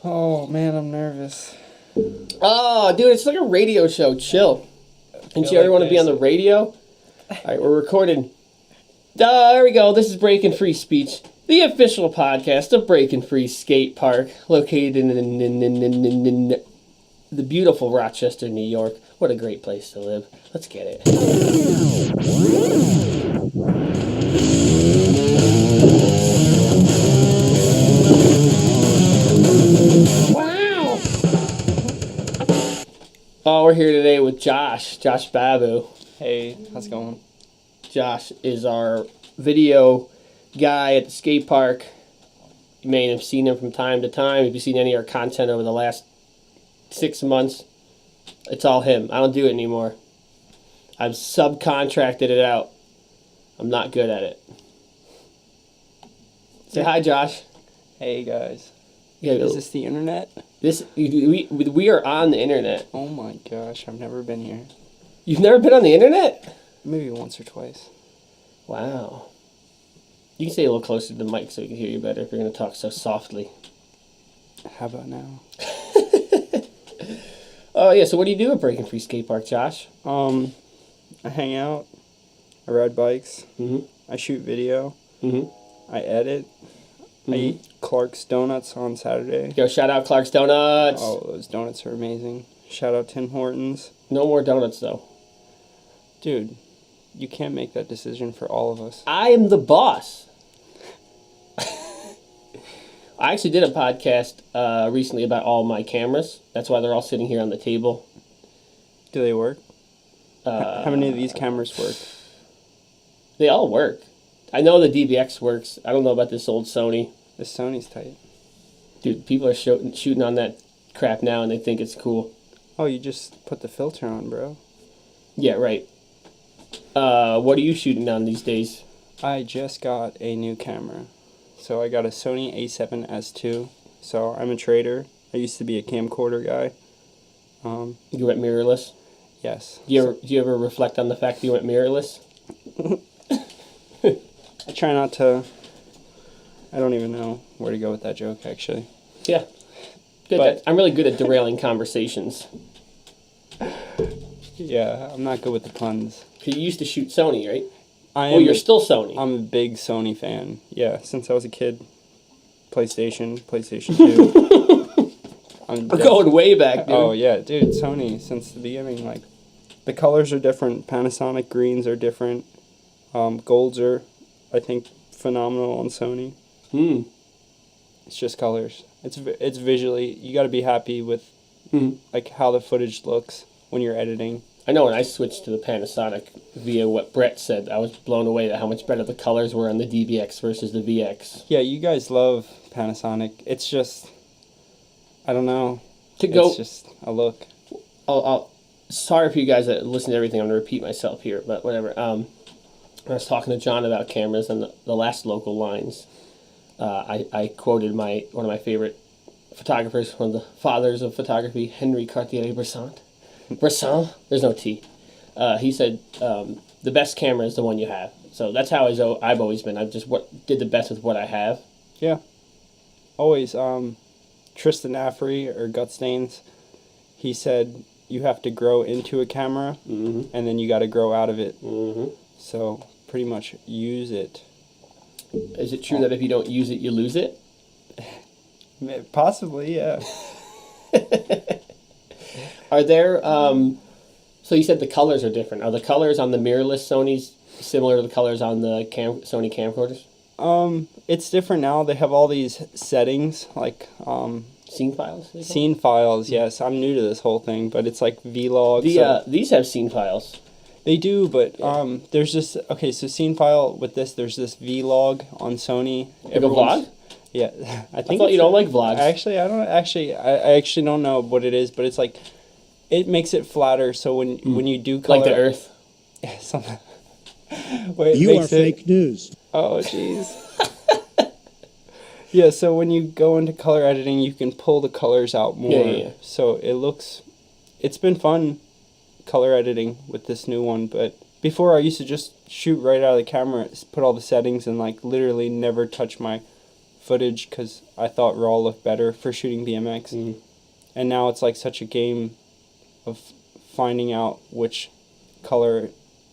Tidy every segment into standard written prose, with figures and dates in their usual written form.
Oh, man, I'm nervous. Oh, dude, it's like a radio show. Chill. Didn't you ever want to be on the radio? All right, we're recording. There we go. This is Breaking Free Speech, the official podcast of Breaking Free Skatepark, located in the beautiful Rochester, New York. What a great place to live. Let's get it. Wow. Oh, we're here today with Josh Babu. Hey, how's it going? Josh is our video guy at the skate park. You may have seen him from time to time. If you've seen any of our content over the last 6 months, it's all him. I don't do it anymore. I've subcontracted it out. I'm not good at it. Say hi, Josh. Hey, guys. Yeah, Is this the internet? we are on the internet. Oh my gosh, I've never been here. You've never been on the internet? Maybe once or twice. Wow. You can stay a little closer to the mic so we can hear you better if you're going to talk so softly. How about now? Oh, yeah, so what do you do at Breaking Free Skate Park, Josh? I hang out. I ride bikes. Mm-hmm. I shoot video. Mm-hmm. I edit. I eat Clark's Donuts on Saturday. Yo, shout out Clark's Donuts. Oh, those donuts are amazing. Shout out Tim Hortons. No more donuts, though. Dude, you can't make that decision for all of us. I am the boss. I actually did a podcast recently about all my cameras. That's why they're all sitting here on the table. Do they work? How many of these cameras work? They all work. I know the DVX works. I don't know about this old Sony. This Sony's tight. Dude, people are shooting on that crap now and they think it's cool. Oh, you just put the filter on, bro. Yeah, right. What are you shooting on these days? I just got a new camera. So I got a Sony A7S II. So I'm a trader. I used to be a camcorder guy. You went mirrorless? Yes. Do you ever reflect on the fact that you went mirrorless? I try not to. I don't even know where to go with that joke, actually. Yeah. Good. But- I'm really good at derailing conversations. Yeah, I'm not good with the puns. You used to shoot Sony, right? Oh, You're still Sony. I'm a big Sony fan. Yeah, since I was a kid. PlayStation 2. We're going way back, dude. Oh, yeah, dude, Sony, since the beginning, like, the colors are different. Panasonic greens are different. Golds are, I think, phenomenal on Sony. It's just colors. It's visually, you got to be happy with, like, how the footage looks when you're editing. I know when I switched to the Panasonic via what Brett said, I was blown away at how much better the colors were on the DVX versus the VX. Yeah, you guys love Panasonic. It's just, I don't know. It's just a look. Sorry for you guys that listen to everything. I'm going to repeat myself here, but whatever. I was talking to John about cameras and the last local lines. I quoted one of my favorite photographers, one of the fathers of photography, Henry Cartier-Bresson. Bresson? There's no T. He said, the best camera is the one you have. So that's how I've always been. I've just did the best with what I have. Yeah. Always. Tristan Affrey or Gutstains, he said you have to grow into a camera and then you got to grow out of it. So pretty much use it. Is it true that if you don't use it, you lose it? Possibly, yeah. Are there, so you said the colors are different. Are the colors on the mirrorless Sonys similar to the colors on the Sony camcorders? It's different now. They have all these settings, like, Scene files? Scene files, yes. I'm new to this whole thing, but it's like vlogs. These have scene files. They do, but there's just, okay, so scene file with this, there's this vlog on Sony. Like a vlog? Yeah. I thought you don't like vlogs. Actually, I actually don't know what it is, but it's like, it makes it flatter, so when you do color... Like the Earth? Yeah, something. Wait, you are fake news. Oh, jeez. Yeah, so when you go into color editing, you can pull the colors out more. Yeah. So it's been fun color editing with this new one, but before I used to just shoot right out of the camera, put all the settings, and like literally never touch my footage because I thought RAW looked better for shooting BMX. Mm-hmm. And now it's like such a game of finding out which color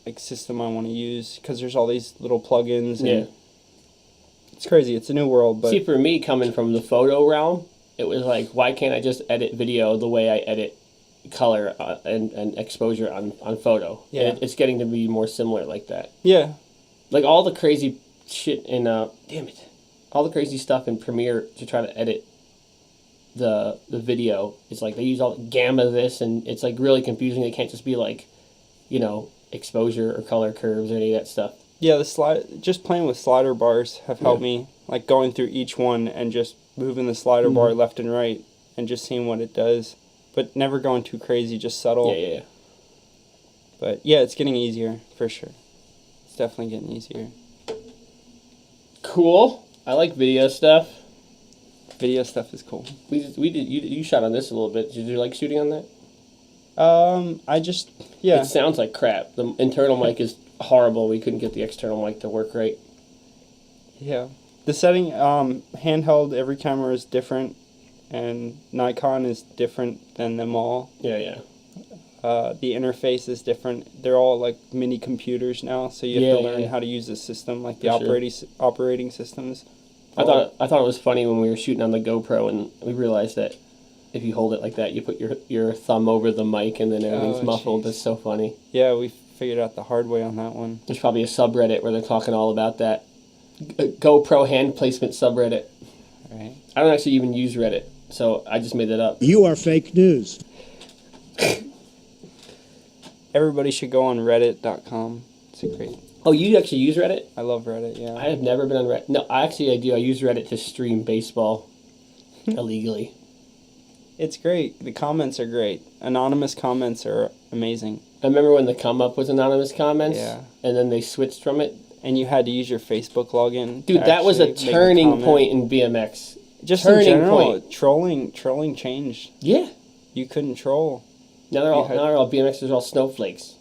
like system I want to use because there's all these little plugins. And it's crazy. It's a new world. But see, for me, coming from the photo realm, it was like, why can't I just edit video the way I edit color and exposure on photo? Yeah. And it's getting to be more similar like that. Yeah. Like all the crazy shit in all the crazy stuff in Premiere to try to edit the video. It's like they use all gamma this, and it's like really confusing. They can't just be like, exposure or color curves or any of that stuff. Yeah, just playing with slider bars have helped me, like going through each one and just moving the slider bar left and right and just seeing what it does, but never going too crazy, just subtle. Yeah. But yeah, it's getting easier for sure. It's definitely getting easier. Cool. I like video stuff. Video stuff is cool. We did you shot on this a little bit. Did you like shooting on that? It sounds like crap. The internal mic is horrible. We couldn't get the external mic to work right. Yeah. The setting, handheld, every camera is different, and Nikon is different than them all. Yeah. The interface is different. They're all like mini computers now, so you have to learn how to use the system, like the operating systems. I thought it was funny when we were shooting on the GoPro, and we realized that if you hold it like that, you put your thumb over the mic, and then everything's muffled. That's so funny. Yeah, we figured out the hard way on that one. There's probably a subreddit where they're talking all about that. GoPro hand placement subreddit. Right. I don't actually even use Reddit, so I just made that up. You are fake news. Everybody should go on reddit.com. It's a great... Oh, you actually use Reddit? I love Reddit, yeah. I have never been on Reddit. No, I do. I use Reddit to stream baseball illegally. It's great. The comments are great. Anonymous comments are amazing. I remember when the come up was anonymous comments. Yeah. And then they switched from it. And you had to use your Facebook login. Dude, that was a turning point in BMX. Just in general, trolling changed. Yeah. You couldn't troll. Now they're all BMXers are all snowflakes.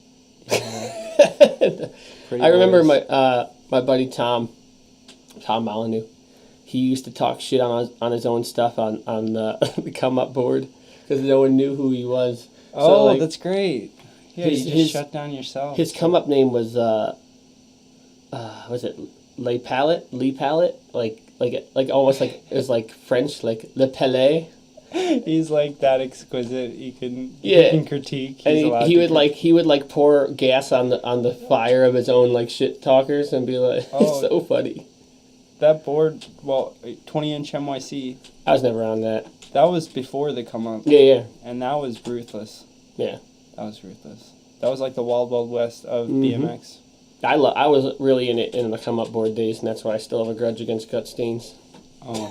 Yeah. I remember my buddy Tom Molyneux. He used to talk shit on his own stuff on the come up board because no one knew who he was. Oh, so, that's great. Yeah, you just shut down yourself. His come up name was was it Lee Palette, like almost like it was like French, like Le Palais. He's like that exquisite. He can critique. And he would pour gas on the fire of his own like shit talkers and be like, it's so funny. That board, 20-inch NYC. I was never on that. That was before the come up. Yeah. And that was ruthless. Yeah. That was ruthless. That was like the Wild Wild West of BMX. I was really in it in the come up board days, and that's why I still have a grudge against Gut Steens. Oh.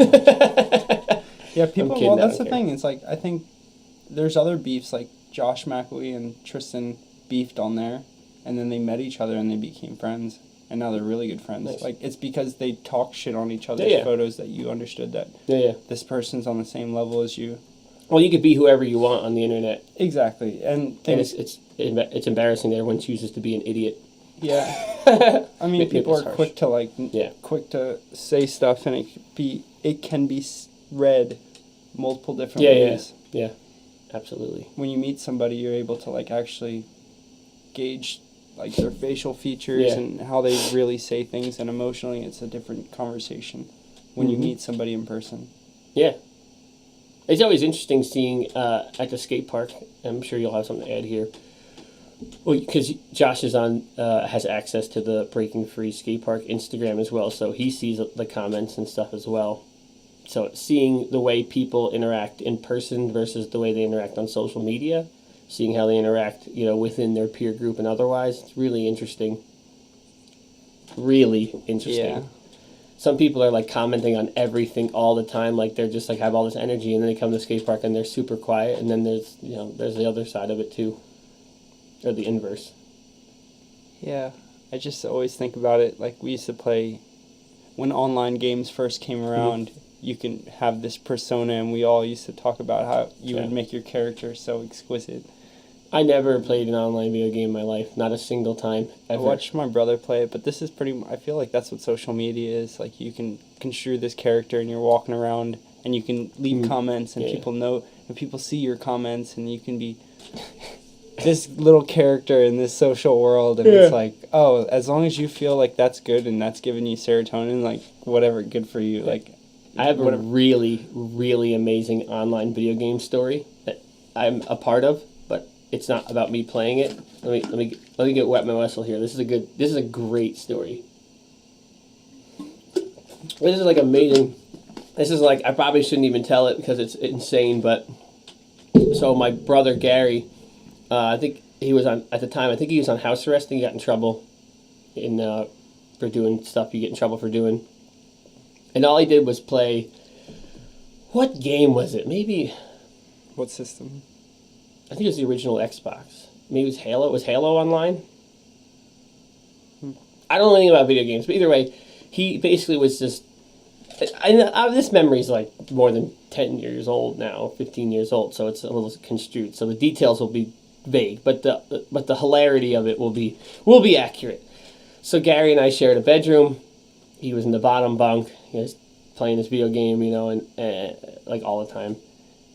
Yeah, people. Well, that's the thing. It's like I think there's other beefs like Josh McElwee and Tristan beefed on there, and then they met each other and they became friends, and now they're really good friends. Nice. Like it's because they talk shit on each other's photos that you understood that this person's on the same level as you. Well, you could be whoever you want on the internet. Exactly, and it's embarrassing that everyone chooses to be an idiot. Yeah, I mean people are quick to quick to say stuff, and it can be read multiple different ways. Yeah, absolutely. When you meet somebody, you're able to actually gauge their facial features and how they really say things, and emotionally it's a different conversation when you meet somebody in person. Yeah. It's always interesting seeing at the skate park. I'm sure you'll have something to add here. Well, because Josh is has access to the Breaking Free Skate Park Instagram as well, so he sees the comments and stuff as well. So seeing the way people interact in person versus the way they interact on social media, seeing how they interact, within their peer group and otherwise, it's really interesting. Really interesting. Yeah. Some people are commenting on everything all the time, they're just have all this energy, and then they come to the skate park and they're super quiet, and then there's the other side of it too. Or the inverse. Yeah, I just always think about it we used to play when online games first came around. You can have this persona, and we all used to talk about how you would make your character so exquisite. I never played an online video game in my life. Not a single time I ever. watched my brother play it, but this is I feel like that's what social media is. Like, you can construe this character and you're walking around and you can leave comments and people know, and people see your comments, and you can be this little character in this social world, and it's like, oh, as long as you feel like that's good and that's giving you serotonin, like, whatever, good for you. Like, I have a really, really amazing online video game story that I'm a part of, but it's not about me playing it. Let me get wet my whistle here. This is a great story. This is like amazing. This is like, I probably shouldn't even tell it because it's insane, but so my brother Gary, I think he was on, at the time, I think he was on house arrest and he got in trouble for doing stuff you get in trouble for doing. And all he did was play, what game was it? Maybe, what system? I think it was the original Xbox. Maybe it was Halo. Was Halo online? I don't know anything about video games, but either way, he basically was just, this memory is like more than 10 years old now, 15 years old, so it's a little construed. So the details will be vague, but the hilarity of it will be accurate. So Gary and I shared a bedroom. He was in the bottom bunk. He was playing this video game, you know, and like all the time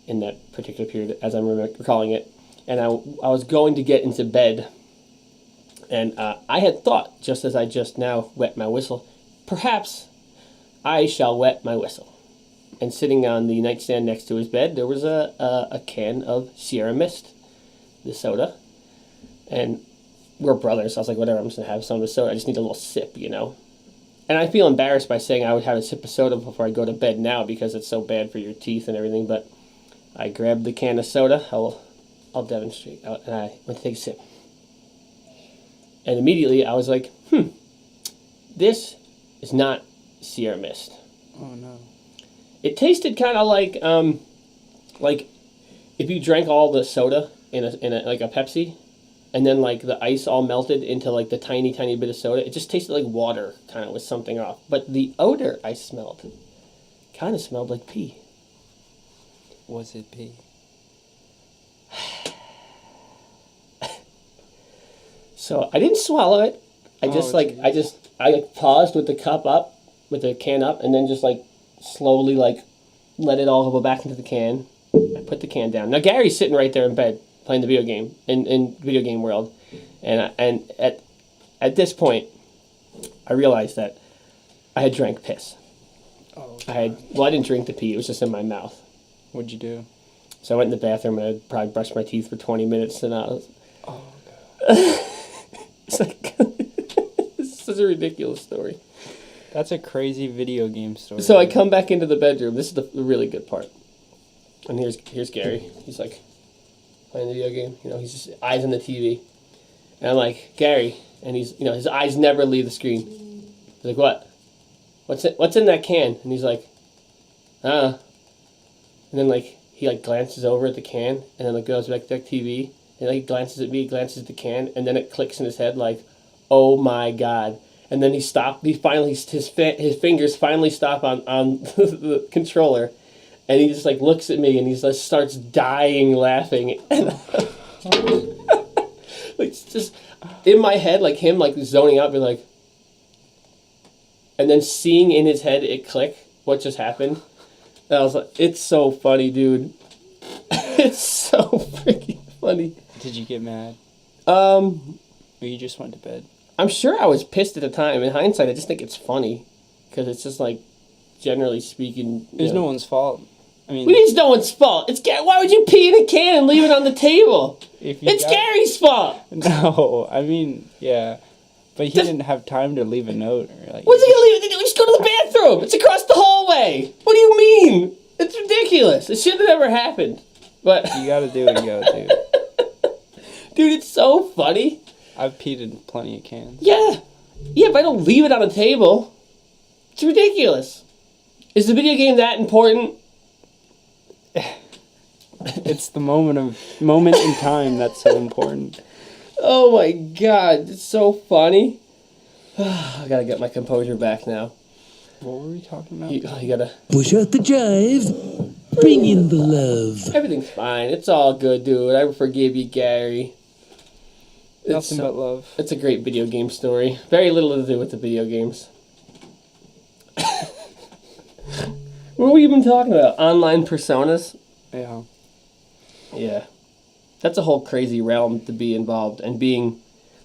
in that particular period, as I'm recalling it. And I was going to get into bed, and I had thought, just as I just now wet my whistle, perhaps I shall wet my whistle. And sitting on the nightstand next to his bed, there was a can of Sierra Mist, the soda. And we're brothers, so I was like, whatever, I'm just going to have some of the soda. I just need a little sip, you know. And I feel embarrassed by saying I would have a sip of soda before I go to bed now because it's so bad for your teeth and everything. But I grabbed the can of soda. I'll demonstrate. And I went to take a sip. And immediately I was like, this is not Sierra Mist. Oh, no. It tasted kind of like if you drank all the soda in a like a Pepsi, and then like the ice all melted into like the tiny bit of soda. It just tasted like water, kind of with something off. But the odor I smelled kind of smelled like pee. Was it pee? So I didn't swallow it. I paused with the cup up, with the can up, and then just like slowly like let it all go back into the can. I put the can down. Now Gary's sitting right there in bed playing the video game in video game world, and at this point, I realized that I had drank piss. Oh. I didn't drink the pee. It was just in my mouth. What'd you do? So I went in the bathroom and I probably brushed my teeth for 20 minutes, and I was. Oh God. It's like this is such a ridiculous story. That's a crazy video game story. So I come back into the bedroom. This is the really good part. And here's Gary. He's like playing the video game. You know, he's just eyes on the TV. And I'm like, Gary, and he's, you know, his eyes never leave the screen. He's like, what? What's in that can? And he's like, And then like he like glances over at the can, and then like goes back to the TV, and like he glances at me, glances at the can, and then it clicks in his head like, oh my God. And then his fingers finally stop on the controller, and he just like looks at me and he just starts dying laughing. And like just in my head, like him like zoning out, be like, and then seeing in his head it click what just happened. And I was like, it's so funny, dude. It's so freaking funny. Did you get mad? Or you just went to bed? I'm sure I was pissed at the time. In hindsight, I just think it's funny. Because it's just like, generally speaking... It's no one's fault. I mean... It's no one's fault. Why would you pee in a can and leave it on the table? It's Gary's fault! No, I mean, yeah. But he didn't have time to leave a note. Or like. What's he gonna leave? Just go to the bathroom. It's across the hallway. What do you mean? It's ridiculous. It should have never happened. But you gotta do what you gotta do. Dude, it's so funny. I've peed in plenty of cans. Yeah. Yeah, but I don't leave it on the table. It's ridiculous. Is the video game that important? It's the moment in time that's so important. Oh my God, it's so funny. I gotta get my composure back now. What were we talking about? You gotta... Push out the jive. Bring in the love. Everything's fine. It's all good, dude. I forgive you, Gary. Nothing but love. It's a great video game story. Very little to do with the video games. What were you even talking about? Online personas? Yeah. Yeah. That's a whole crazy realm to be involved. And being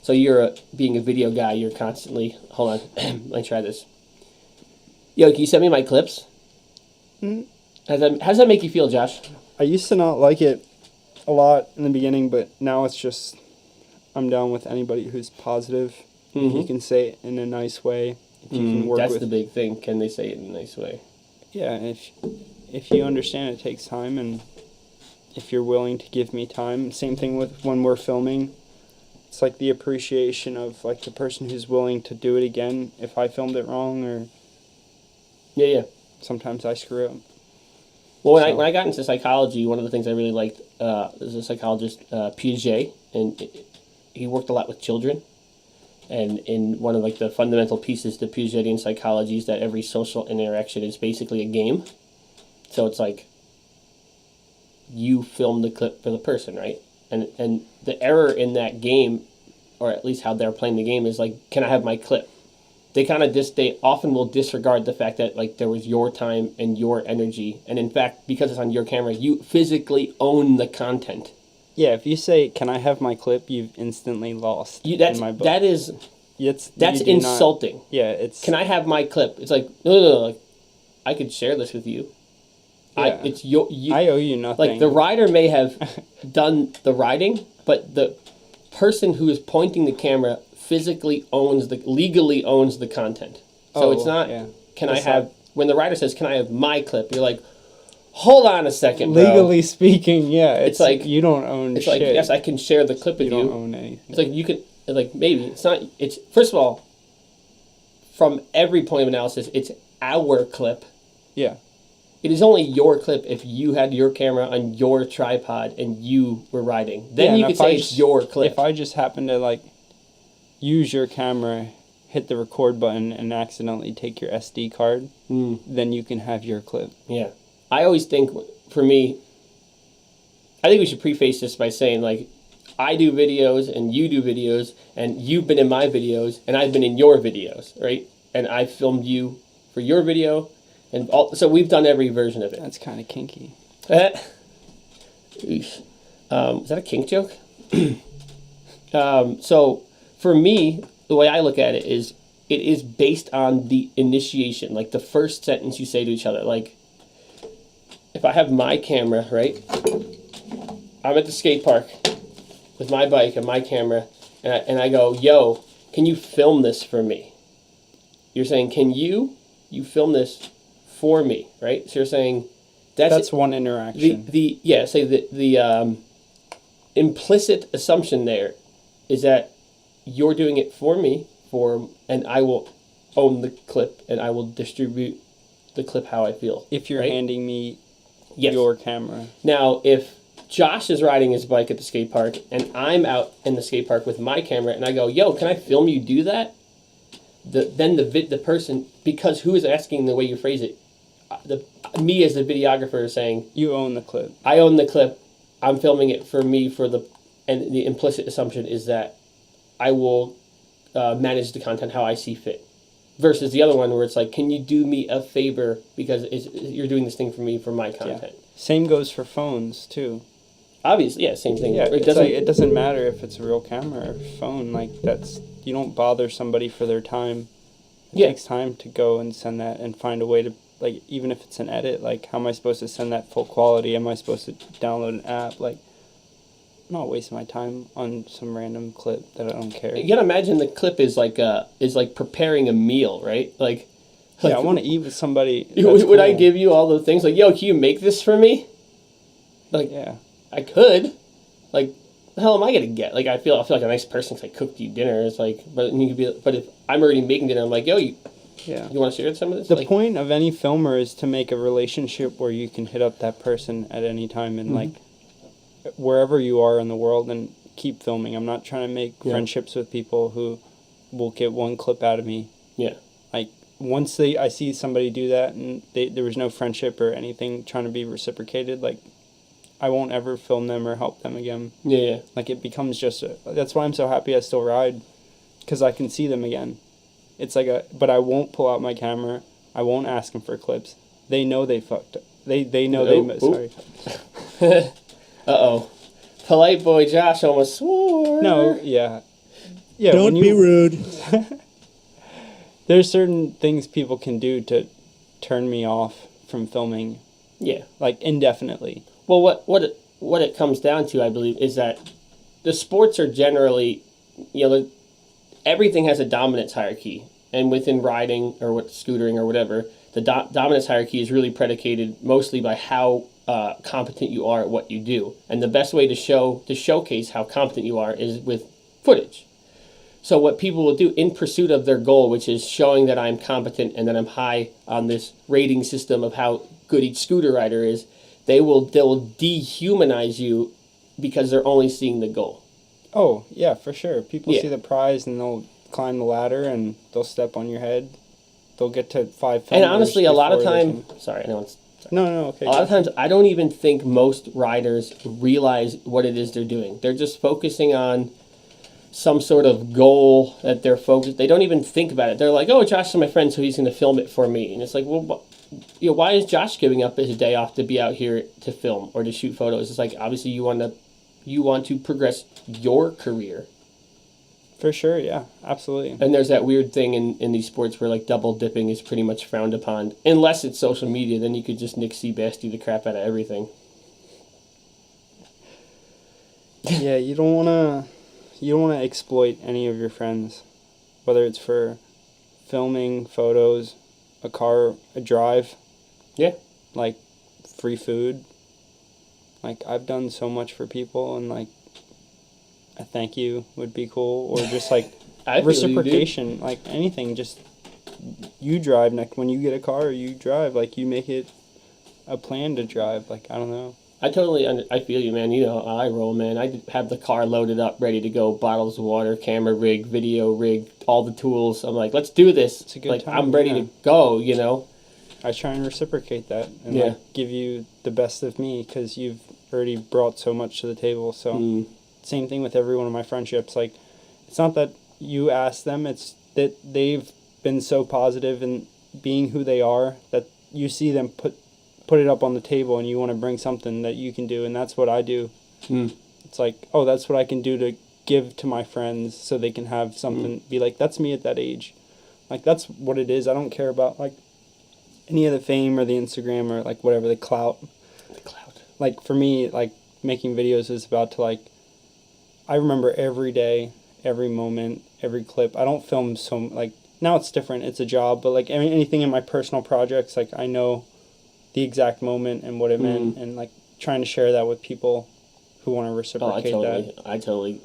being a video guy, you're constantly... Hold on. Let me try this. Yo, can you send me my clips? Mm. How does that make you feel, Josh? I used to not like it a lot in the beginning, but now it's just... I'm down with anybody who's positive. Mm-hmm. If you can say it in a nice way. If you can work that's with... the big thing. Can they say it in a nice way? Yeah, if you understand it takes time, and if you're willing to give me time. Same thing with when we're filming. It's like the appreciation of like the person who's willing to do it again if I filmed it wrong, or Yeah. sometimes I screw up. Well, when I got into psychology, one of the things I really liked is a psychologist, Piaget, and he worked a lot with children. And in one of like the fundamental pieces to Piagetian psychology is that every social interaction is basically a game. So it's like you film the clip for the person, right? And the error in that game, or at least how they're playing the game, is like, can I have my clip? They they often will disregard the fact that like there was your time and your energy, and in fact, because it's on your camera, you physically own the content. Yeah, if you say, "Can I have my clip?" you've instantly lost. In my book. That's insulting. It's. Can I have my clip? It's like no. Like, I could share this with you. Yeah. I owe you nothing. Like the rider may have done the riding, but the person who is pointing the camera legally owns the content. So it's not. Yeah. When the rider says, "Can I have my clip?" You're like, hold on a second, bro. Legally speaking, yeah, it's like you don't own it's shit. Like, yes, I can share the clip with you. You don't own anything. It's like you can, like maybe it's not. It's first of all, from every point of analysis, it's our clip. Yeah. It is only your clip if you had your camera on your tripod and you were riding. Then you could say it's your clip. If I just happen to like use your camera, hit the record button, and accidentally take your SD card, then you can have your clip. Yeah. I always think, for me, I think we should preface this by saying, like, I do videos and you do videos, and you've been in my videos, and I've been in your videos, right? And I filmed you for your video, and so we've done every version of it. That's kind of kinky. Is that a kink joke? So, for me, the way I look at it is based on the initiation, like the first sentence you say to each other, like, if I have my camera, right, I'm at the skate park with my bike and my camera, and I go, yo, can you film this for me? You're saying, can you film this for me, right? So you're saying, that's one interaction. The implicit assumption there is that you're doing it for me, and I will own the clip, and I will distribute the clip how I feel. If you're handing me Yes. your camera. Now, if Josh is riding his bike at the skate park and I'm out in the skate park with my camera and I go, yo, can I film you do that? Then the person, because who is asking the way you phrase it, me as the videographer is saying, you own the clip. I own the clip. I'm filming it for me and the implicit assumption is that I will manage the content how I see fit. Versus the other one where it's like, can you do me a favor because you're doing this thing for me for my content. Yeah. Same goes for phones too. Obviously, yeah, same thing. Yeah, it doesn't matter if it's a real camera or phone. Like you don't bother somebody for their time. It takes time to go and send that and find a way to, like, even if it's an edit, like, how am I supposed to send that full quality? Am I supposed to download an app? Like, I'm not wasting my time on some random clip that I don't care. You gotta imagine the clip is like preparing a meal, right? Like I want to eat with somebody. Would I give you all the things like, yo, can you make this for me? Like, yeah, I could. Like, the hell am I gonna get? Like, I feel like a nice person because I cooked you dinner. It's like, but if I'm already making dinner, I'm like, yo, you want to share some of this? The point of any filmer is to make a relationship where you can hit up that person at any time and like wherever you are in the world and keep filming. I'm not trying to make friendships with people who will get one clip out of me. Yeah. Like, once I see somebody do that and there was no friendship or anything trying to be reciprocated, like, I won't ever film them or help them again. Yeah. Like, it becomes that's why I'm so happy I still ride, because I can see them again. It's like but I won't pull out my camera. I won't ask them for clips. They know they fucked up. They know sorry. Uh-oh. Polite boy Josh almost swore. No, yeah. Yeah. Don't be rude. There's certain things people can do to turn me off from filming. Yeah. Like, indefinitely. Well, what it comes down to, I believe, is that the sports are generally, everything has a dominance hierarchy. And within riding or scootering or whatever, the dominance hierarchy is really predicated mostly by how competent you are at what you do. And the best way to showcase how competent you are is with footage. So what people will do in pursuit of their goal, which is showing that I'm competent and that I'm high on this rating system of how good each scooter rider is, they'll dehumanize you because they're only seeing the goal. Oh, yeah, for sure. People see the prize and they'll climb the ladder and they'll step on your head. They'll get to 5 And honestly, a lot of time... Sorry, I know it's... No, okay. A lot of times, I don't even think most riders realize what it is they're doing. They're just focusing on some sort of goal that they're focused. They don't even think about it. They're like, "Oh, Josh is my friend, so he's going to film it for me." And it's like, well, why is Josh giving up his day off to be out here to film or to shoot photos? It's like, obviously, you want to progress your career. For sure, yeah, absolutely. And there's that weird thing in these sports where, like, double dipping is pretty much frowned upon. Unless it's social media, then you could just Nick Seabasty the crap out of everything. Yeah, you don't want to exploit any of your friends, whether it's for filming, photos, a drive. Yeah. Like, free food. Like, I've done so much for people, and, like, a thank you would be cool, or just, like, reciprocation, like, anything. Just, you drive, like, when you get a car, you drive, like, you make it a plan to drive, like, I don't know. I feel you, man. You know how I roll, man. I have the car loaded up, ready to go, bottles of water, camera rig, video rig, all the tools. I'm like, let's do this. It's a good time. I'm ready to go, I try and reciprocate that and like, give you the best of me, because you've already brought so much to the table, so... Same thing with every one of my friendships. Like, it's not that you ask them, it's that they've been so positive in being who they are that you see them put it up on the table and you want to bring something that you can do, and that's what I do. It's like, oh, that's what I can do to give to my friends so they can have something, be like, that's me at that age. Like, that's what it is. I don't care about, like, any of the fame or the Instagram or, like, whatever, the clout. Like, for me, like, making videos is about to, like, I remember every day, every moment, every clip. I don't film like, now it's different. It's a job, but, like, anything in my personal projects, like, I know the exact moment and what it meant, and, like, trying to share that with people who want to reciprocate that. I totally,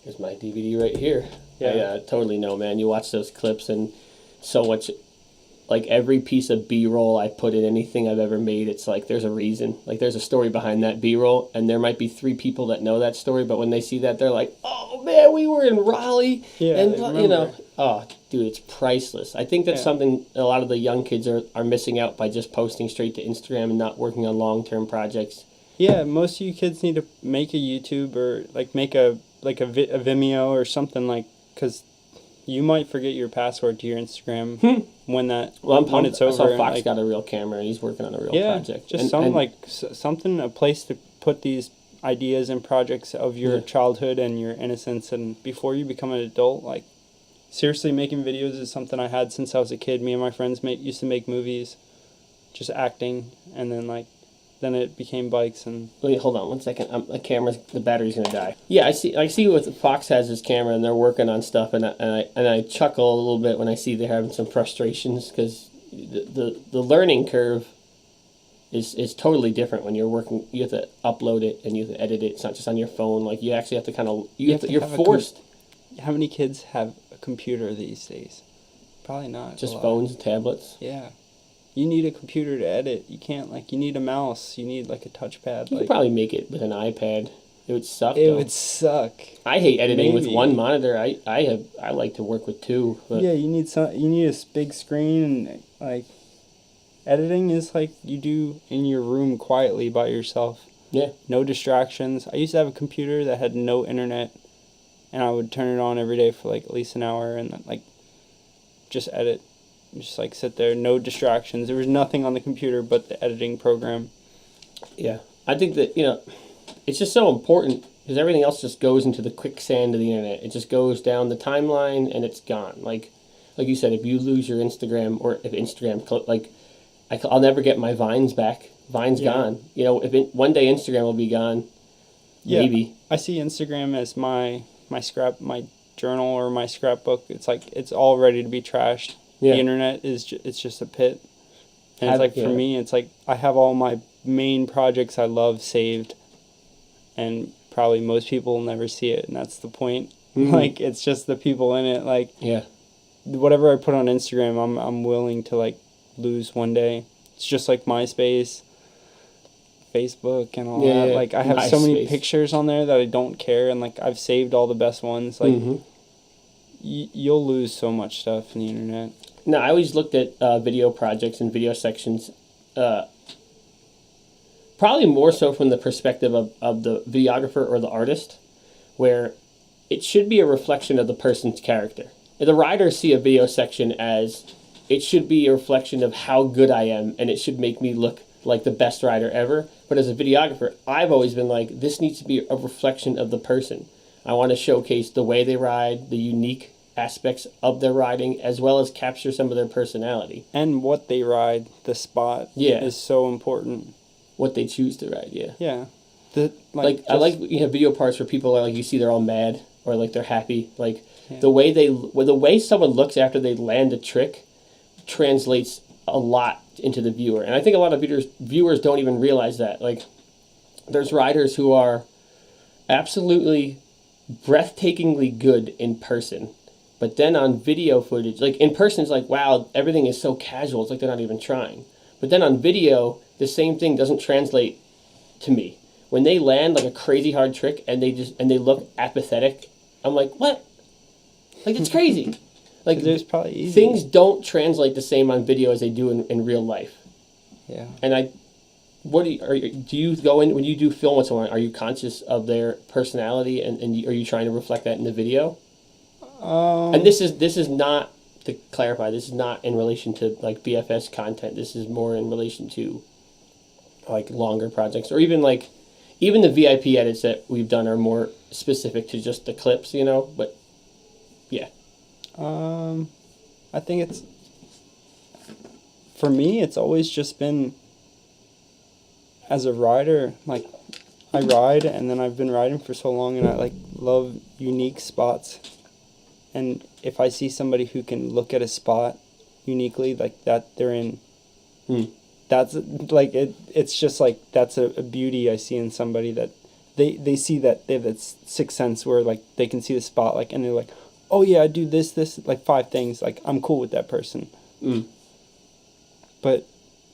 here's my DVD right here. Yeah, I totally know, man. You watch those clips and so much... Like, every piece of B-roll I put in anything I've ever made, it's like there's a reason. Like, there's a story behind that B-roll, and there might be 3 people that know that story, but when they see that, they're like, oh, man, we were in Raleigh. Yeah, and, oh, dude, it's priceless. I think that's something a lot of the young kids are missing out by just posting straight to Instagram and not working on long-term projects. Yeah, most of you kids need to make a YouTube or, like, make a Vimeo or something, like, because... You might forget your password to your Instagram when it's over. I saw Fox got a real camera and he's working on a real project. Just something, a place to put these ideas and projects of your childhood and your innocence, and before you become an adult, like, seriously, making videos is something I had since I was a kid. Me and my friends used to make movies, just acting, and then, like, then it became bikes. And wait, hold on 1 second. The battery's gonna die. Yeah, I see what Fox has his camera and they're working on stuff, and I chuckle a little bit when I see they're having some frustrations, because the learning curve is totally different when you're working. You have to upload it and you have to edit it. It's not just on your phone. Like, you actually have to kind of you're forced. How many kids have a computer these days? Probably not. Just phones and tablets. Yeah. You need a computer to edit. You can't, like, you need a mouse. You need, like, a touchpad. You could probably make it with an iPad. It would suck. It though. would suck. I hate editing with Maybe. one monitor. I like to work with two. But Yeah, you need a big screen, and like editing is like you do in your room quietly by yourself. Yeah. No distractions. I used to have a computer that had no internet, and I would turn it on every day for like at least an hour and then, like just edit. Just like sit there, no distractions. There was nothing on the computer but the editing program. Yeah. I think that, it's just so important because everything else just goes into the quicksand of the internet. It just goes down the timeline and it's gone. Like you said, if you lose your Instagram or if Instagram, I'll never get my Vines back. Vine's gone. One day Instagram will be gone. Yeah, maybe. I see Instagram as my journal or my scrapbook. It's like it's all ready to be trashed. Yeah. The internet it's just a pit. And it's like for me, it's like I have all my main projects I love saved, and probably most people will never see it, and that's the point. Mm-hmm. Like it's just the people in it. Like whatever I put on Instagram, I'm willing to like lose one day. It's just like MySpace, Facebook, and all that. Yeah. Like I have so many pictures on there that I don't care, and like I've saved all the best ones. Like you'll lose so much stuff in the internet. No, I always looked at video projects and video sections, probably more so from the perspective of the videographer or the artist, where it should be a reflection of the person's character. The writers see a video section as it should be a reflection of how good I am, and it should make me look like the best rider ever. But as a videographer, I've always been like, this needs to be a reflection of the person. I want to showcase the way they ride, the unique aspects of their riding, as well as capture some of their personality. And what they ride, the spot, is so important. What they choose to ride, Yeah. I like video parts where people are like, you see they're all mad or like they're happy. Like the way someone looks after they land a trick translates a lot into the viewer. And I think a lot of viewers don't even realize that. Like there's riders who are absolutely breathtakingly good in person. But then on video footage, like in person, it's like, wow, everything is so casual. It's like they're not even trying. But then on video, the same thing doesn't translate to me. When they land like a crazy hard trick and they look apathetic, I'm like, what? Like it's crazy. Like there's probably easy. Things don't translate the same on video as they do in real life. Yeah. And do you go in when you do film with someone? Are you conscious of their personality and are you trying to reflect that in the video? And this is not, to clarify, this is not in relation to like BFS content. This is more in relation to like longer projects, or even the VIP edits that we've done are more specific to just the clips, but yeah. I think for me, it's always just been, as a rider, like I ride and then I've been riding for so long and I like love unique spots. And if I see somebody who can look at a spot uniquely, like that they're in, that's like it's just like that's a beauty I see in somebody, that they see that they have that sixth sense where like they can see the spot, like, and they're like, oh yeah, I do this like 5 things, like I'm cool with that person. But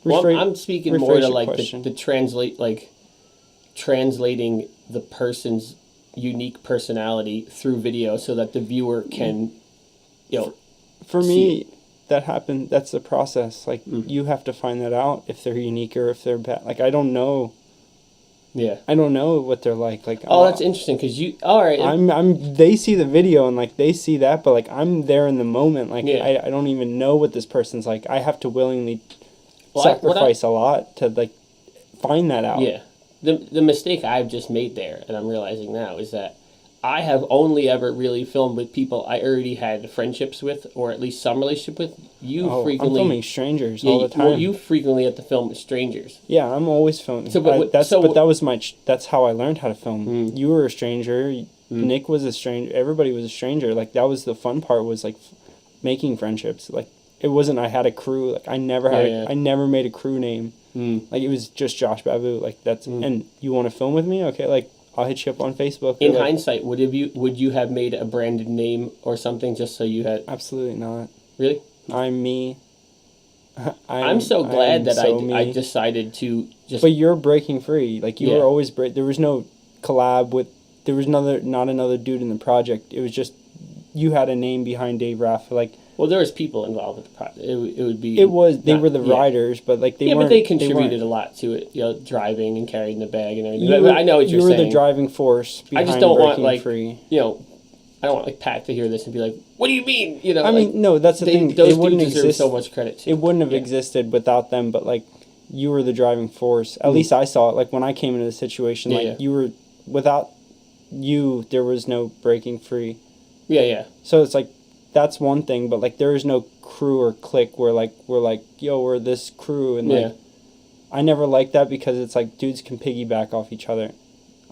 I'm speaking more to like translating the person's unique personality through video so that the viewer can, for me, that happened. That's the process. Like you have to find that out, if they're unique or if they're bad. Like I don't know. Yeah. I don't know what they're like. Like that's interesting because all right. They see the video and like they see that, but like I'm there in the moment. Like I don't even know what this person's like. I have to willingly sacrifice a lot to like find that out. Yeah. The mistake I've just made there, and I'm realizing now, is that I have only ever really filmed with people I already had friendships with, or at least some relationship with. I'm filming strangers all the time. You frequently have to film with strangers. Yeah, I'm always filming. That's how I learned how to film. You were a stranger. Nick was a stranger. Everybody was a stranger. Like that was the fun part, was like making friendships. Like it wasn't I had a crew. Like I never had. I never made a crew name. Like it was just Josh Babu. Like that's and you want to film with me? Okay, like I'll hit you up on Facebook. In hindsight, would you have made a branded name or something just so you had? Absolutely not. Really? I'm me. I'm so glad that I decided to just. But you're breaking free. Like you were always there was no collab with. There was not another dude in the project. It was just you had a name behind Dave Raff. Like, well, there was people involved with the project. It would be. They were the riders, but like they weren't. Yeah, but they contributed a lot to it. You know, driving and carrying the bag and everything. I know what you're saying. You were the driving force behind I just don't want Breaking Free. You know, I don't want like Pat to hear this and be like, "What do you mean?" You know. I mean, no, that's the thing. Those it wouldn't dudes deserve exist. so much credit. Too. It wouldn't have existed without them. But like, you were the driving force. At least I saw it. Like when I came into the situation, you were without you, there was no Breaking Free. Yeah, yeah. So it's like that's one thing, but like there is no crew or clique where like we're like, yo, we're this crew, and like I never liked that because it's like dudes can piggyback off each other.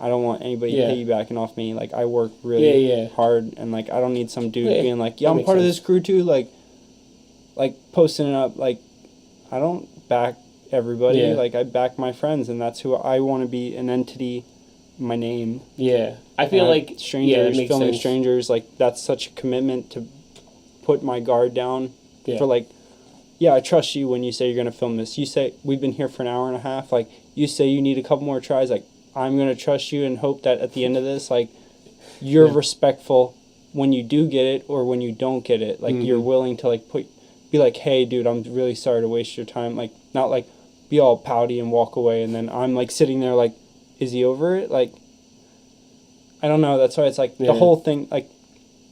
I don't want anybody piggybacking off me. Like I work really hard, and like I don't need some dude being like, yeah, I'm part of this crew too. Like posting it up. Like I don't back everybody. Yeah. Like I back my friends, and that's who I want to be. An entity. My name. Yeah, I feel like strangers filming strangers. Like that's such a commitment to put my guard down for like. Yeah, I trust you when you say you're gonna film this. You say we've been here for an hour and a half. Like you say you need a couple more tries. Like I'm gonna trust you and hope that at the end of this, like you're respectful when you do get it or when you don't get it. Like you're willing to like be like, hey, dude, I'm really sorry to waste your time. Like not like be all pouty and walk away, and then I'm like sitting there like. Is he over it? Like, I don't know. That's why it's like the whole thing, like,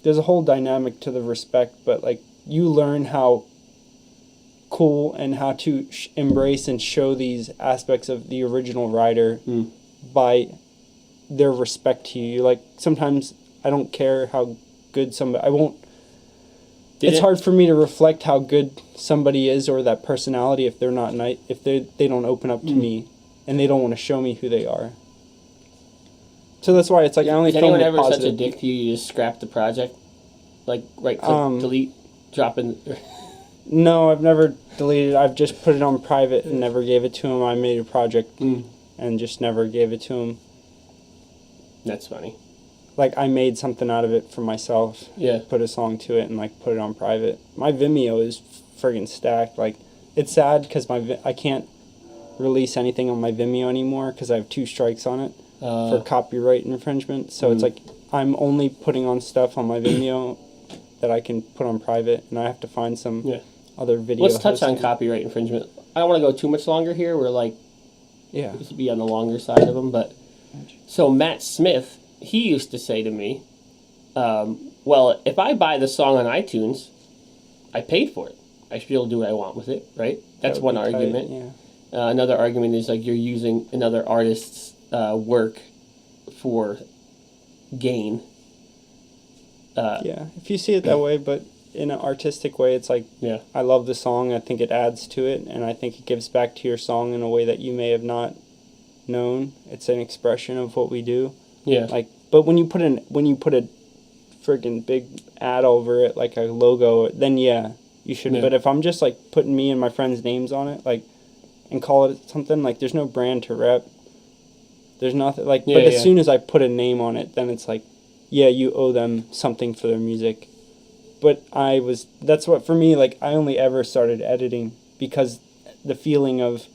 there's a whole dynamic to the respect, but like, you learn how cool and how to embrace and show these aspects of the original writer by their respect to you. Like, sometimes I don't care how good somebody, I won't, it's hard for me to reflect how good somebody is or that personality if they're not nice, if they don't open up to me. And they don't want to show me who they are. So that's why it's like I only film the positive. Is anyone ever such a dick to you? You just scrap the project, like right click, delete, drop in. No, I've never deleted. I've just put it on private and never gave it to him. I made a project and just never gave it to him. That's funny. Like I made something out of it for myself. Yeah. Put a song to it and like put it on private. My Vimeo is friggin' stacked. Like it's sad because I can't release anything on my Vimeo anymore because I have 2 strikes on it for copyright infringement. So it's like I'm only putting on stuff on my Vimeo that I can put on private, and I have to find some other video. Let's touch on copyright infringement. I don't want to go too much longer here. We're like, this would be on the longer side of them. But so Matt Smith, he used to say to me, well, if I buy the song on iTunes, I paid for it. I should be able to do what I want with it, right? That's one argument. Yeah. Another argument is like you're using another artist's work for gain. If you see it that way, but in an artistic way, it's like I love the song. I think it adds to it, and I think it gives back to your song in a way that you may have not known. It's an expression of what we do. Yeah. Like, but when you put a friggin' big ad over it, like a logo, then you should. Yeah. But if I'm just like putting me and my friends' names on it, like. And call it something like there's no brand to rep. There's nothing like, but as soon as I put a name on it, then it's like, you owe them something for their music. But that's what for me, like I only ever started editing because the feeling of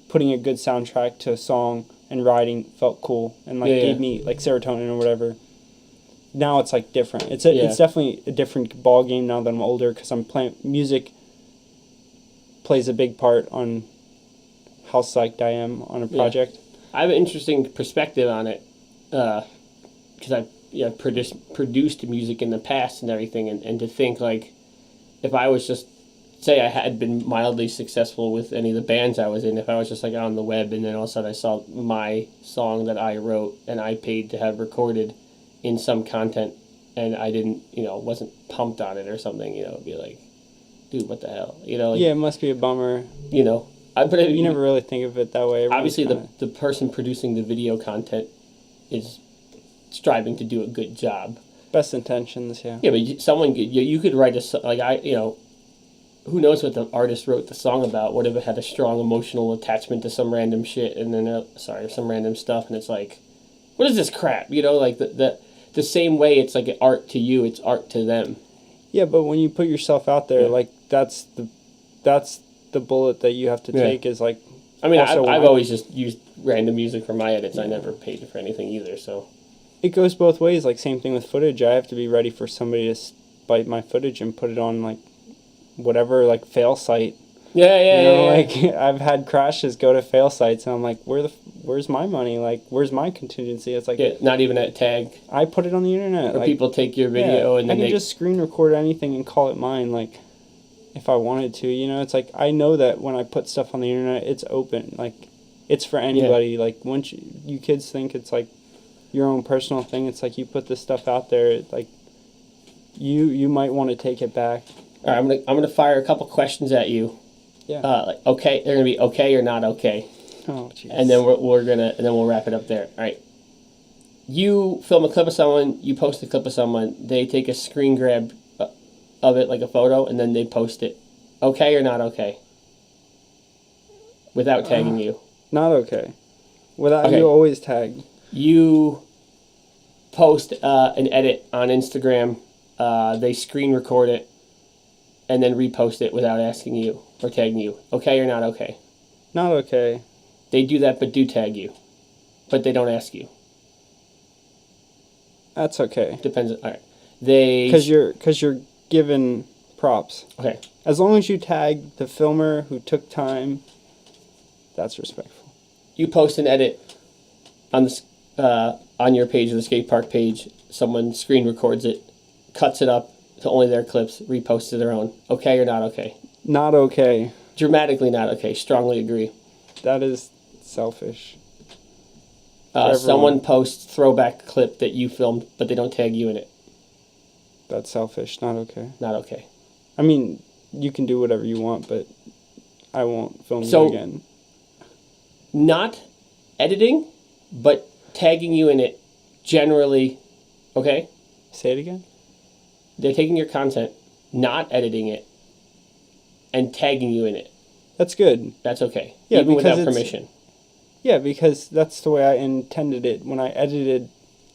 putting a good soundtrack to a song and writing felt cool and like gave me like serotonin or whatever. Now it's like different. It's definitely a different ball game now that I'm older because I'm playing music. Plays a big part on how psyched I am on a project. Yeah. I have an interesting perspective on it because I've produced music in the past and everything, and to think like if I was just say I had been mildly successful with any of the bands I was in, if I was just like on the web and then all of a sudden I saw my song that I wrote and I paid to have recorded in some content and I didn't, wasn't pumped on it or something, it'd be like, dude, what the hell, Like, it must be a bummer. But you never really think of it that way. Obviously, the person producing the video content is striving to do a good job. Best intentions, yeah. Yeah, but someone you could write who knows what the artist wrote the song about? What if it had a strong emotional attachment to some random shit and then some random stuff, and it's like, what is this crap? Like the same way it's like art to you, it's art to them. Yeah, but when you put yourself out there, like that's the bullet that you have to take is like I mean, Also, I've always just used random music for my edits. I never paid for anything either, so. It goes both ways. Like, same thing with footage. I have to be ready for somebody to bite my footage and put it on, like, whatever, like, fail site. Yeah. Like, I've had crashes go to fail sites, and I'm like, where's my money? Like, where's my contingency? It's like, not even at tag. I put it on the internet. Or like, people take your video and then I can just screen record anything and call it mine. Like, if I wanted to, it's like, I know that when I put stuff on the internet, it's open. Like, it's for anybody. Yeah. Like, once you kids think it's like your own personal thing, it's like you put this stuff out there, like, you might want to take it back. All right, I'm gonna fire a couple questions at you. Yeah. Like, okay, they're gonna be okay or not okay. Oh, jeez. And then we'll wrap it up there. All right. You film a clip of someone, you post a clip of someone, they take a screen grab of it, like a photo, and then they post it. Okay or not okay? Without tagging you. Not okay. Without you always tag. You post an edit on Instagram, they screen record it, and then repost it without asking you or tagging you. Okay or not okay? Not okay. They do that but do tag you, but they don't ask you. That's okay. Depends. All right. Because you're given props. Okay. As long as you tag the filmer who took time, that's respectful. You post an edit on your page, or the skate park page. Someone screen records it, cuts it up to only their clips, reposts to their own. Okay or not okay? Not okay. Dramatically not okay. Strongly agree. That is selfish. Someone posts throwback clip that you filmed, but they don't tag you in it. That's selfish. Not okay. Not okay. I mean, you can do whatever you want, but I won't film you again. Not editing, but tagging you in it, generally, okay? Say it again? They're taking your content, not editing it, and tagging you in it. That's good. That's okay. Yeah, even without permission. Yeah, because that's the way I intended it. When I edited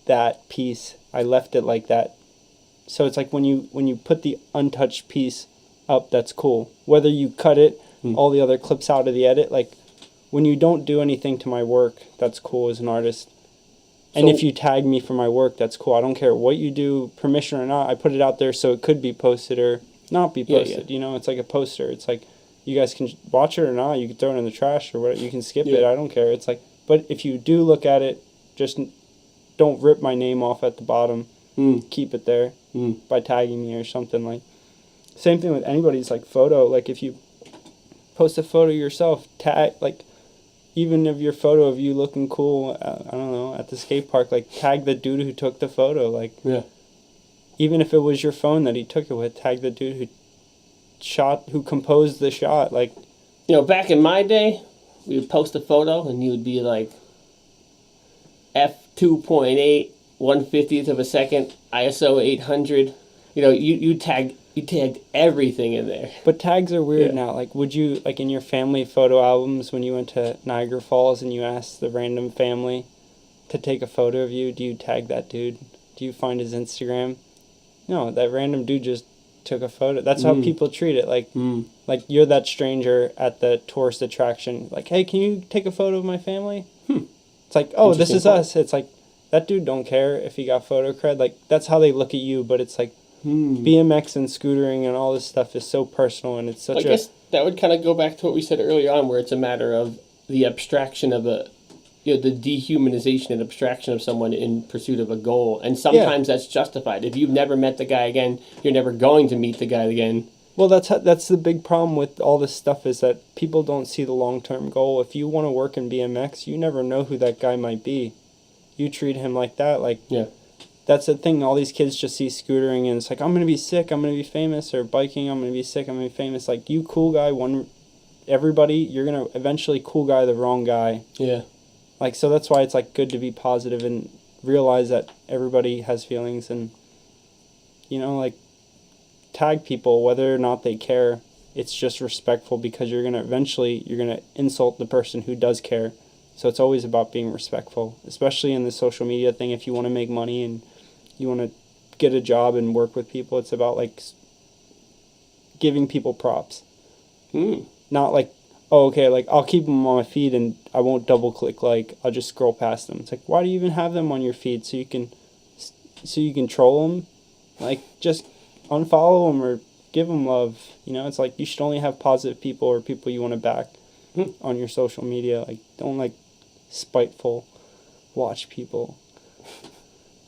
that piece, I left it like that. So it's like when you put the untouched piece up, that's cool. Whether you cut it, all the other clips out of the edit, like when you don't do anything to my work, that's cool as an artist. And if you tag me for my work, that's cool. I don't care what you do, permission or not. I put it out there so it could be posted or not be posted. Yeah. It's like a poster. It's like you guys can watch it or not. You can throw it in the trash or whatever. You can skip it. I don't care. It's like, but if you do look at it, just don't rip my name off at the bottom. Keep it there by tagging me or something. Like, same thing with anybody's like photo. Like if you post a photo yourself, tag, like, even if your photo of you looking cool, I don't know, at the skate park, like, tag the dude who took the photo. Like, even if it was your phone that he took it with, tag the dude who composed the shot. Like, back in my day, we would post a photo and you would be like f2.8, 1/50th of a second, ISO 800. You tagged everything in there. But tags are weird now. Like, would you, like, in your family photo albums when you went to Niagara Falls and you asked the random family to take a photo of you, do you tag that dude? Do you find his Instagram? No, that random dude just took a photo. That's how people treat it. Like, like you're that stranger at the tourist attraction. Like, hey, can you take a photo of my family? It's like, oh, this is us. It's like, that dude don't care if he got photo cred. Like, that's how they look at you, but it's like, BMX and scootering and all this stuff is so personal, and it's such I guess that would kind of go back to what we said earlier on, where it's a matter of the abstraction of the dehumanization and abstraction of someone in pursuit of a goal. And sometimes that's justified. If you've never met the guy again, you're never going to meet the guy again. Well, that's the big problem with all this stuff, is that people don't see the long-term goal. If you want to work in BMX, you never know who that guy might be. You treat him like that, like... Yeah. That's the thing. All these kids just see scootering and it's like, I'm going to be sick, I'm going to be famous, or biking, I'm going to be sick, I'm going to be famous. Like, you cool guy, everybody, you're going to eventually cool guy the wrong guy. Yeah. Like, so that's why it's, like, good to be positive and realize that everybody has feelings and, like, tag people whether or not they care. It's just respectful, because you're going to insult the person who does care. So it's always about being respectful, especially in the social media thing. If you want to make money and you want to get a job and work with people, it's about, like, giving people props. Not like, oh, okay, like, I'll keep them on my feed and I won't double click, like, I'll just scroll past them. It's like, why do you even have them on your feed? So you can troll them? Like, just unfollow them or give them love. You know, it's like, you should only have positive people or people you want to back on your social media. Like, don't, like, spiteful watch people.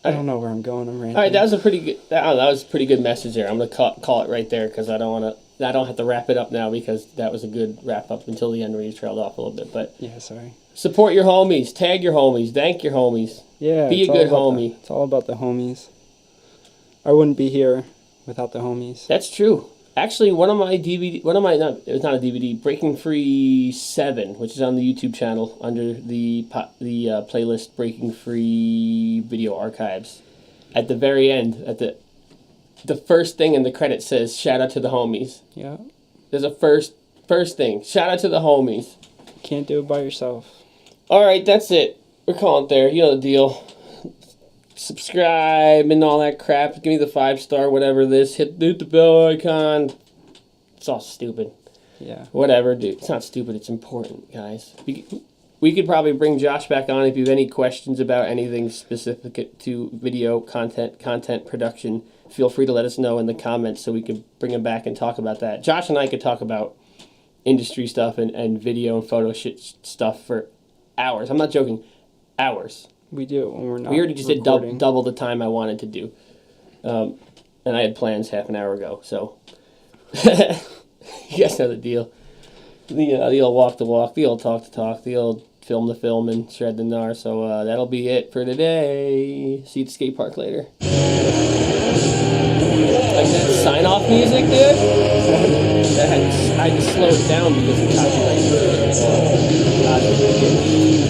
I don't know where I'm going. I'm ranting. All right, that was a pretty good. That was a pretty good message there. I'm gonna call it right there because I don't have to wrap it up now because that was a good wrap up until the end where you trailed off a little bit. But yeah, sorry. Support your homies, tag your homies, thank your homies. Yeah, be a good homie. It's all about the homies. I wouldn't be here without the homies. That's true. Actually, it was not a DVD, Breaking Free 7, which is on the YouTube channel under the playlist Breaking Free Video Archives. At the very end, at the first thing in the credits says, shout out to the homies. Yeah. There's a first thing. Shout out to the homies. Can't do it by yourself. All right, that's it. We're calling it there. You know the deal. Subscribe and all that crap. Give me the 5-star, whatever this. Hit the bell icon. It's all stupid. Yeah. Whatever, dude. It's not stupid. It's important, guys. We could probably bring Josh back on if you have any questions about anything specific to video content production. Feel free to let us know in the comments so we can bring him back and talk about that. Josh and I could talk about industry stuff and video and photo stuff for hours. I'm not joking. Hours. We do when we're not. We already just recording. Did double the time I wanted to do, and I had plans half an hour ago. So you guys know the deal. The old walk the walk, the old talk the talk, the old film the film, and shred the gnar. So that'll be it for today. See you at the skate park later. Like that sign off music, dude. I had to slow it down because of copyright.